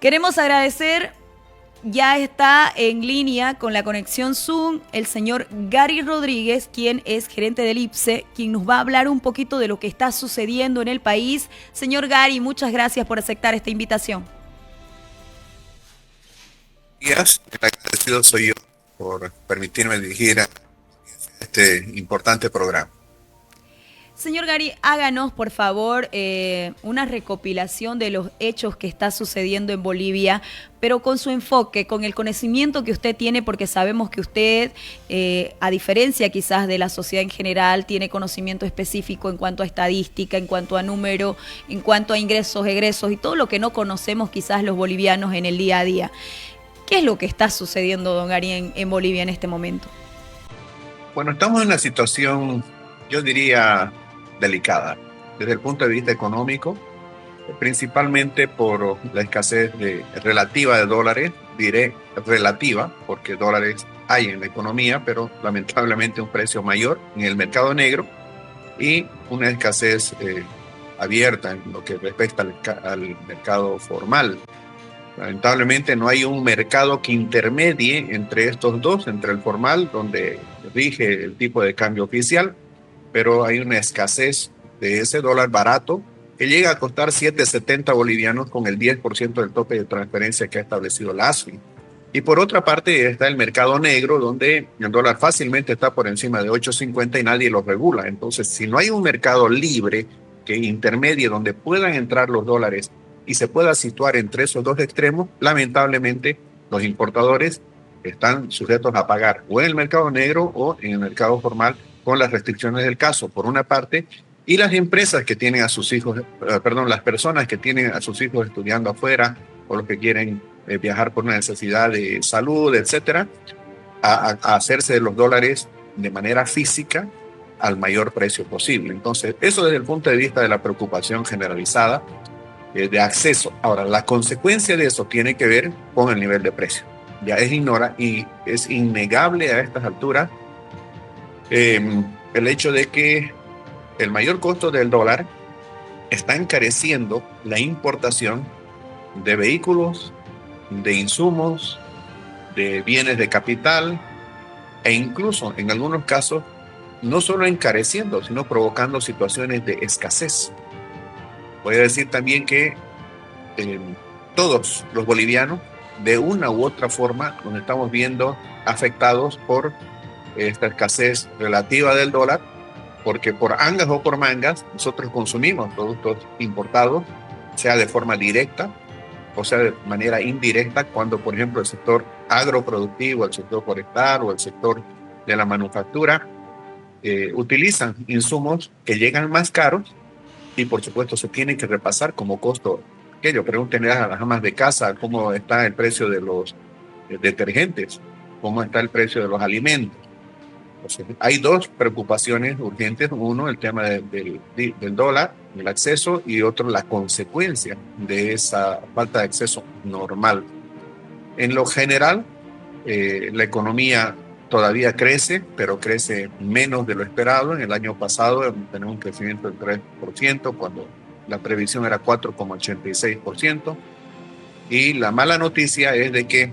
Queremos agradecer, ya está en línea con la conexión Zoom el señor Gary Rodríguez, quien es gerente del IPSE, quien nos va a hablar un poquito de lo que está sucediendo en el país. Señor Gary, muchas gracias por aceptar esta invitación. Días, el agradecido soy yo por permitirme dirigir a este importante programa. Señor Gary, háganos por favor una recopilación de los hechos que está sucediendo en Bolivia, pero con su enfoque, con el conocimiento que usted tiene, porque sabemos que usted, a diferencia quizás de la sociedad en general, tiene conocimiento específico en cuanto a estadística, en cuanto a número, en cuanto a ingresos, egresos y todo lo que no conocemos quizás los bolivianos en el día a día. ¿Qué es lo que está sucediendo, don Gary, en Bolivia en este momento? Bueno, estamos en una situación, yo diría, delicada desde el punto de vista económico, principalmente por la escasez relativa de dólares, diré relativa, porque dólares hay en la economía, pero lamentablemente un precio mayor en el mercado negro y una escasez abierta en lo que respecta al mercado formal. Lamentablemente no hay un mercado que intermedie entre estos dos, entre el formal, donde rige el tipo de cambio oficial, pero hay una escasez de ese dólar barato que llega a costar 7.70 bolivianos con el 10% del tope de transferencia que ha establecido la ASFI. Y por otra parte está el mercado negro, donde el dólar fácilmente está por encima de 8.50 y nadie lo regula. Entonces, si no hay un mercado libre que intermedie donde puedan entrar los dólares y se pueda situar entre esos dos extremos, lamentablemente los importadores están sujetos a pagar o en el mercado negro o en el mercado formal con las restricciones del caso, por una parte, y las empresas que tienen a sus hijos, las personas que tienen a sus hijos estudiando afuera o los que quieren viajar por una necesidad de salud, etcétera, a hacerse de los dólares de manera física al mayor precio posible. Entonces, eso desde el punto de vista de la preocupación generalizada de acceso. Ahora, la consecuencia de eso tiene que ver con el nivel de precio. Ya es innegable a estas alturas el hecho de que el mayor costo del dólar está encareciendo la importación de vehículos, de insumos, de bienes de capital e incluso en algunos casos no solo encareciendo, sino provocando situaciones de escasez. Voy a decir también que todos los bolivianos, de una u otra forma, nos estamos viendo afectados por esta escasez relativa del dólar, porque por angas o por mangas, nosotros consumimos productos importados, sea de forma directa o sea de manera indirecta, cuando, por ejemplo, el sector agroproductivo, el sector forestal o el sector de la manufactura utilizan insumos que llegan más caros y por supuesto se tiene que repasar como costo aquello. Pregúntenle a las amas de casa cómo está el precio de los detergentes, cómo está el precio de los alimentos. Entonces, hay dos preocupaciones urgentes: uno, el tema del dólar, el acceso, y otro, la consecuencia de esa falta de acceso normal. En lo general, la economía todavía crece, pero crece menos de lo esperado. En el año pasado tenemos un crecimiento del 3%, cuando la previsión era 4,86%. Y la mala noticia es de que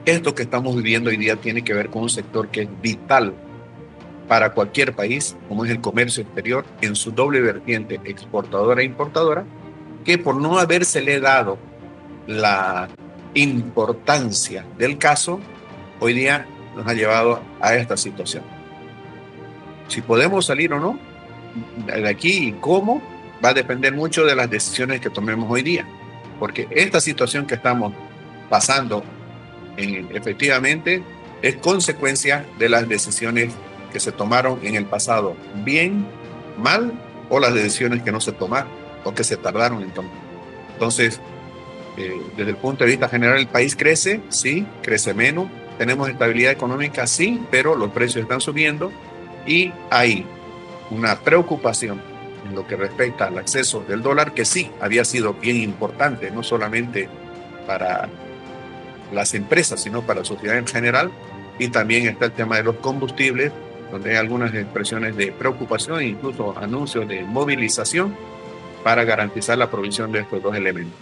esto que estamos viviendo hoy día tiene que ver con un sector que es vital para cualquier país, como es el comercio exterior, en su doble vertiente exportadora e importadora, que por no habérsele dado la importancia del caso, hoy día nos ha llevado a esta situación. Si podemos salir o no de aquí y cómo, va a depender mucho de las decisiones que tomemos hoy día, porque esta situación que estamos pasando efectivamente es consecuencia de las decisiones que se tomaron en el pasado, bien, mal, o las decisiones que no se tomaron o que se tardaron en tomar. Entonces, desde el punto de vista general, el país crece, sí, crece menos, tenemos estabilidad económica, sí, pero los precios están subiendo y hay una preocupación en lo que respecta al acceso del dólar, que sí había sido bien importante, no solamente para las empresas, sino para la sociedad en general. Y también está el tema de los combustibles, donde hay algunas expresiones de preocupación e incluso anuncios de movilización para garantizar la provisión de estos dos elementos.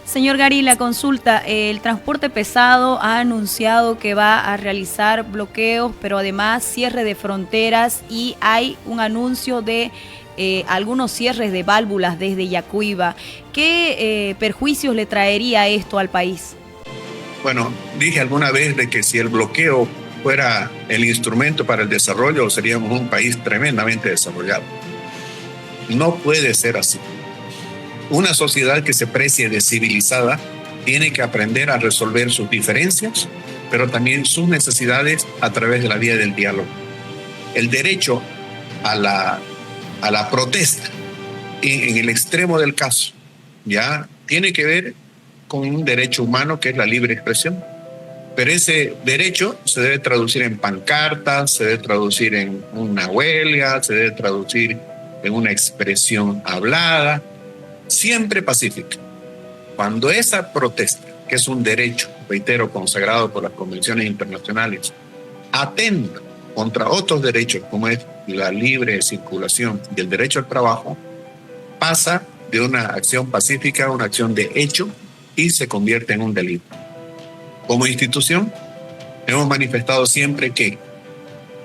Señor Gary, la consulta, el transporte pesado ha anunciado que va a realizar bloqueos, pero además cierre de fronteras y hay un anuncio de algunos cierres de válvulas desde Yacuiba. ¿Qué perjuicios le traería esto al país? Bueno, dije alguna vez de que si el bloqueo fuera el instrumento para el desarrollo, seríamos un país tremendamente desarrollado. No puede ser así. Una sociedad que se precie de civilizada tiene que aprender a resolver sus diferencias, pero también sus necesidades a través de la vía del diálogo. El derecho a la protesta, en el extremo del caso, ya tiene que ver con un derecho humano que es la libre expresión. Pero ese derecho se debe traducir en pancartas, se debe traducir en una huelga, se debe traducir en una expresión hablada, siempre pacífica. Cuando esa protesta, que es un derecho, reitero, consagrado por las convenciones internacionales, atenta contra otros derechos como es la libre circulación y el derecho al trabajo, pasa de una acción pacífica a una acción de hecho y se convierte en un delito. Como institución, hemos manifestado siempre que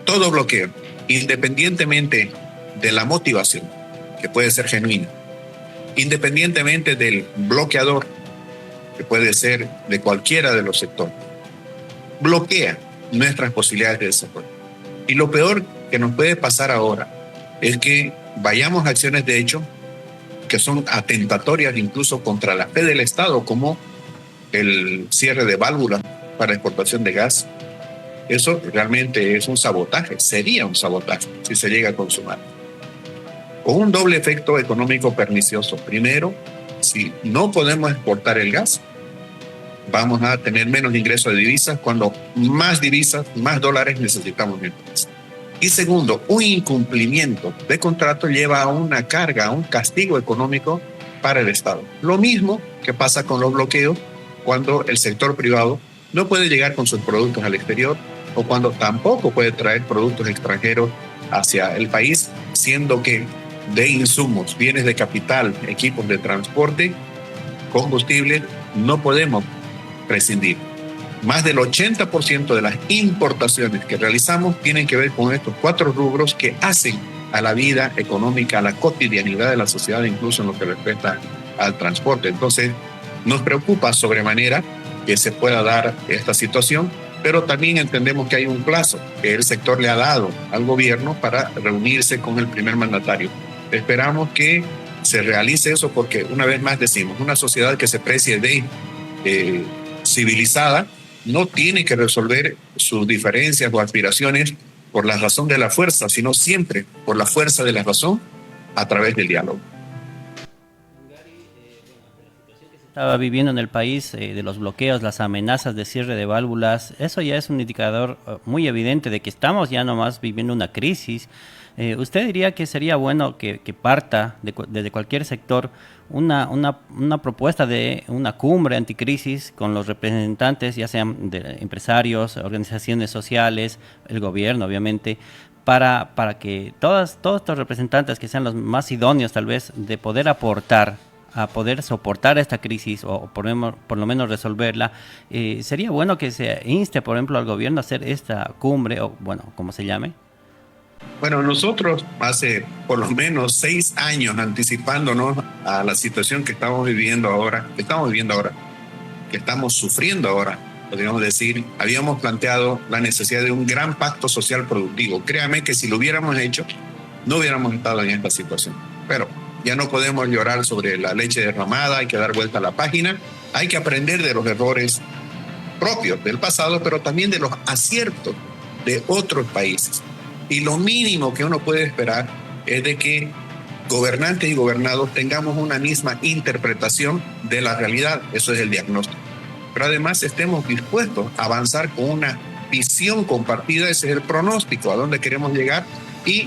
todo bloqueo, independientemente de la motivación, que puede ser genuina, independientemente del bloqueador, que puede ser de cualquiera de los sectores, bloquea nuestras posibilidades de desarrollo. Y lo peor que nos puede pasar ahora es que vayamos a acciones de hecho que son atentatorias incluso contra la fe del Estado, como el cierre de válvulas para exportación de gas. Eso realmente es un sabotaje, sería un sabotaje si se llega a consumar. Con un doble efecto económico pernicioso. Primero, si no podemos exportar el gas, vamos a tener menos ingresos de divisas cuando más divisas, más dólares necesitamos en el país. Y segundo, un incumplimiento de contrato lleva a una carga, a un castigo económico para el Estado. Lo mismo que pasa con los bloqueos cuando el sector privado no puede llegar con sus productos al exterior o cuando tampoco puede traer productos extranjeros hacia el país, siendo que de insumos, bienes de capital, equipos de transporte, combustible, no podemos prescindir. Más del 80% de las importaciones que realizamos tienen que ver con estos 4 rubros que hacen a la vida económica, a la cotidianidad de la sociedad, incluso en lo que respecta al transporte. Entonces, nos preocupa sobremanera que se pueda dar esta situación, pero también entendemos que hay un plazo que el sector le ha dado al gobierno para reunirse con el primer mandatario. Esperamos que se realice eso porque, una vez más decimos, una sociedad que se precie de civilizada no tiene que resolver sus diferencias o aspiraciones por la razón de la fuerza, sino siempre por la fuerza de la razón a través del diálogo. Estaba viviendo en el país de los bloqueos, las amenazas de cierre de válvulas, eso ya es un indicador muy evidente de que estamos ya nomás viviendo una crisis. ¿Usted diría que sería bueno que parta desde cualquier sector una propuesta de una cumbre anticrisis con los representantes, ya sean de empresarios, organizaciones sociales, el gobierno obviamente, para que todos estos representantes que sean los más idóneos tal vez de poder aportar a poder soportar esta crisis o por lo menos resolverla? Sería bueno que se inste, por ejemplo, al gobierno a hacer esta cumbre, o bueno, como se llame. Bueno, nosotros hace por lo menos 6 años anticipándonos a la situación que estamos viviendo ahora, que estamos sufriendo ahora, podríamos decir, habíamos planteado la necesidad de un gran pacto social productivo. Créame que si lo hubiéramos hecho, no hubiéramos estado en esta situación. Pero ya no podemos llorar sobre la leche derramada, hay que dar vuelta a la página, hay que aprender de los errores propios del pasado, pero también de los aciertos de otros países. Y lo mínimo que uno puede esperar es de que gobernantes y gobernados tengamos una misma interpretación de la realidad, eso es el diagnóstico. Pero además estemos dispuestos a avanzar con una visión compartida, ese es el pronóstico, a dónde queremos llegar, y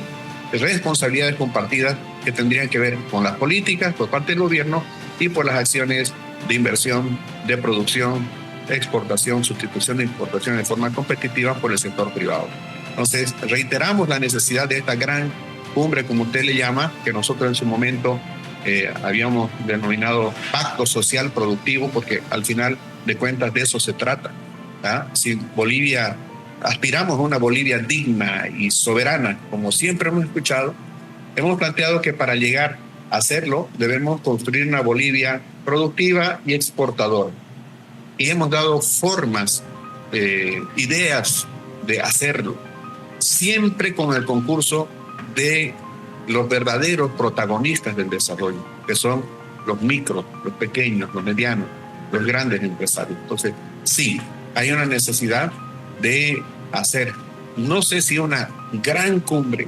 responsabilidades compartidas que tendrían que ver con las políticas por parte del gobierno y por las acciones de inversión, de producción, de exportación, sustitución de importación de forma competitiva por el sector privado. Entonces, reiteramos la necesidad de esta gran cumbre, como usted le llama, que nosotros en su momento habíamos denominado pacto social productivo, porque al final de cuentas de eso se trata. Si Bolivia, aspiramos a una Bolivia digna y soberana, como siempre hemos escuchado, hemos planteado que para llegar a hacerlo debemos construir una Bolivia productiva y exportadora. Y hemos dado formas, ideas de hacerlo, siempre con el concurso de los verdaderos protagonistas del desarrollo, que son los micros, los pequeños, los medianos, los grandes empresarios. Entonces, sí, hay una necesidad de hacer, no sé si una gran cumbre,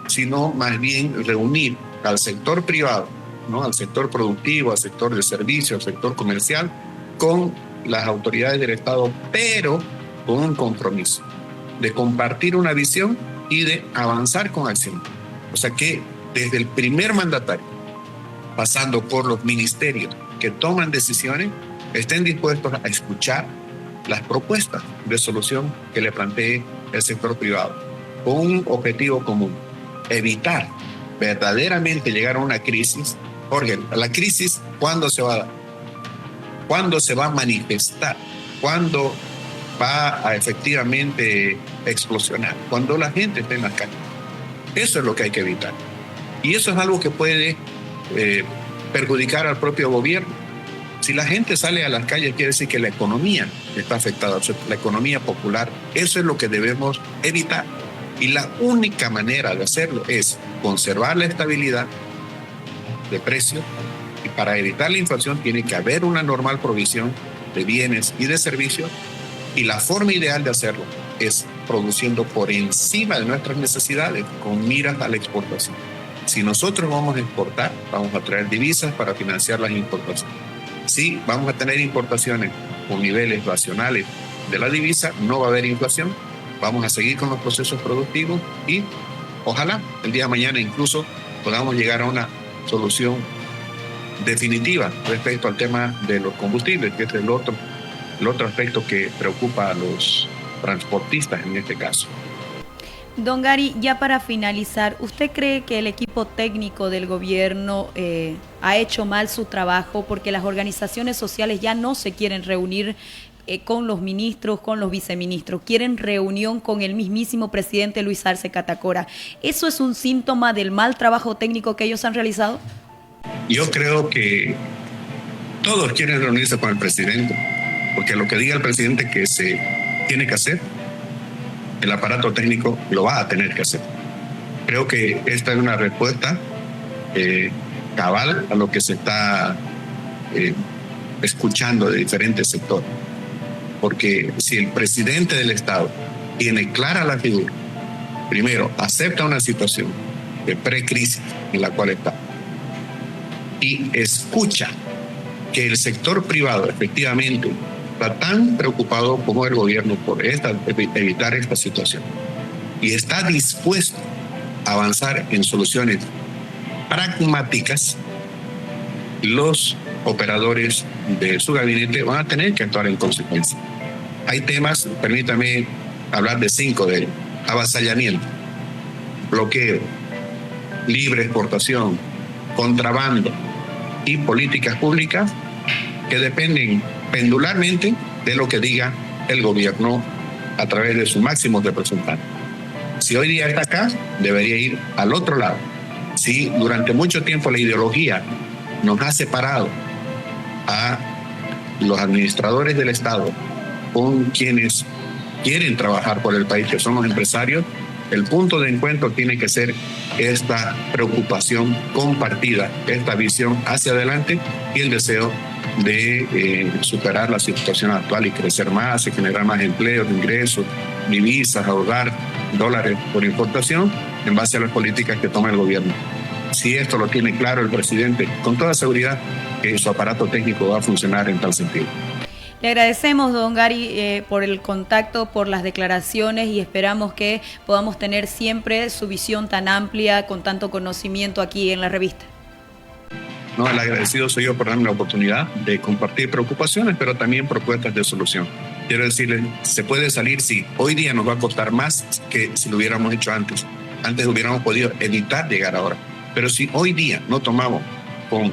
sino más bien reunir al sector privado, ¿no? Al sector productivo, al sector de servicios, al sector comercial, con las autoridades del Estado, pero con un compromiso de compartir una visión y de avanzar con acción. O sea que desde el primer mandatario, pasando por los ministerios que toman decisiones, estén dispuestos a escuchar las propuestas de solución que le plantee el sector privado, con un objetivo común: evitar verdaderamente llegar a una crisis. Jorge, la crisis, ¿cuándo se va a dar? ¿Cuándo se va a manifestar? ¿Cuándo va a efectivamente explosionar? Cuando la gente esté en las calles. Eso es lo que hay que evitar. Y eso es algo que puede perjudicar al propio gobierno. Si la gente sale a las calles, quiere decir que la economía está afectada, o sea, la economía popular. Eso es lo que debemos evitar. Y la única manera de hacerlo es conservar la estabilidad de precios, y para evitar la inflación tiene que haber una normal provisión de bienes y de servicios, y la forma ideal de hacerlo es produciendo por encima de nuestras necesidades con miras a la exportación. Si nosotros vamos a exportar, vamos a traer divisas para financiar las importaciones. Si vamos a tener importaciones con niveles racionales de la divisa, no va a haber inflación. Vamos a seguir con los procesos productivos y ojalá el día de mañana incluso podamos llegar a una solución definitiva respecto al tema de los combustibles, que es el otro aspecto que preocupa a los transportistas en este caso. Don Gary, ya para finalizar, ¿usted cree que el equipo técnico del gobierno ha hecho mal su trabajo porque las organizaciones sociales ya no se quieren reunir con los ministros, con los viceministros, quieren reunión con el mismísimo presidente Luis Arce Catacora? ¿Eso es un síntoma del mal trabajo técnico que ellos han realizado? Yo creo que todos quieren reunirse con el presidente, porque lo que diga el presidente que se tiene que hacer, el aparato técnico lo va a tener que hacer. Creo que esta es una respuesta cabal a lo que se está escuchando de diferentes sectores. Porque si el presidente del Estado tiene clara la figura, primero, acepta una situación de precrisis en la cual está y escucha que el sector privado efectivamente está tan preocupado como el gobierno por evitar esta situación y está dispuesto a avanzar en soluciones pragmáticas, los operadores de su gabinete van a tener que actuar en consecuencia. Hay temas, permítame hablar de 5 de ellos: avasallamiento, bloqueo, libre exportación, contrabando y políticas públicas que dependen pendularmente de lo que diga el gobierno a través de sus máximos representantes. Si hoy día está acá, debería ir al otro lado. Si durante mucho tiempo la ideología nos ha separado a los administradores del Estado con quienes quieren trabajar por el país, que son los empresarios, el punto de encuentro tiene que ser esta preocupación compartida, esta visión hacia adelante y el deseo de superar la situación actual y crecer más, y generar más empleos, ingresos, divisas, ahorrar dólares por importación en base a las políticas que toma el gobierno. Si esto lo tiene claro el presidente, con toda seguridad que su aparato técnico va a funcionar en tal sentido. Le agradecemos, don Gary, por el contacto, por las declaraciones y esperamos que podamos tener siempre su visión tan amplia, con tanto conocimiento aquí en la revista. No, el agradecido soy yo por darme la oportunidad de compartir preocupaciones, pero también propuestas de solución. Quiero decirles, se puede salir, sí. Hoy día nos va a costar más que si lo hubiéramos hecho antes. Antes hubiéramos podido evitar llegar ahora. Pero si hoy día no tomamos con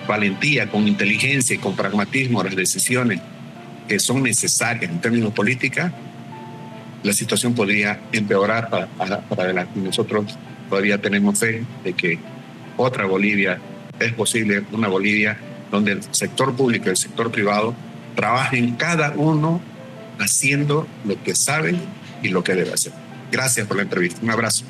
valentía, con inteligencia y con pragmatismo las decisiones que son necesarias en términos políticos, la situación podría empeorar para adelante. Nosotros todavía tenemos fe de que otra Bolivia es posible, una Bolivia donde el sector público y el sector privado trabajen cada uno haciendo lo que sabe y lo que debe hacer. Gracias por la entrevista. Un abrazo.